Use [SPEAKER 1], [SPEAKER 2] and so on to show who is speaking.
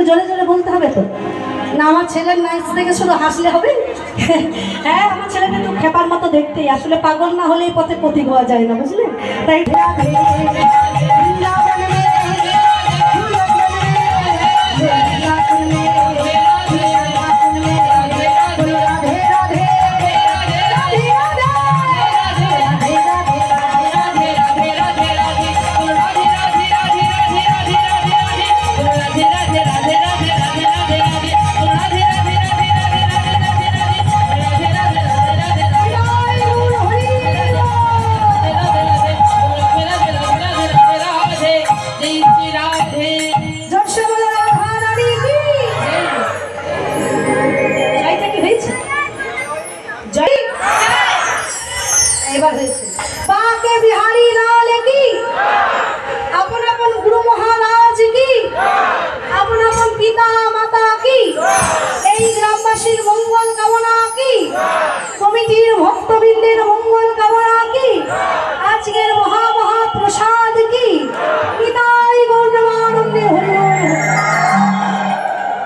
[SPEAKER 1] জোরে জোরে বলতে হবে তো না? আমার ছেলের নাচ দেখে শুধু হাসলে হবে? হ্যাঁ, আমার ছেলেটা একটু খেপার মতো দেখতেই, আসলে পাগল না হলে পথে পথিক হওয়া যায় না, বুঝলেন? তাই এবার হয়েছে বাকে বিহারী লাল কি, আপন আপন গুরু মহারাজ কি, আপন আপন পিতা মাতা কি, এই গ্রামবাসীর মঙ্গল কামনা কি।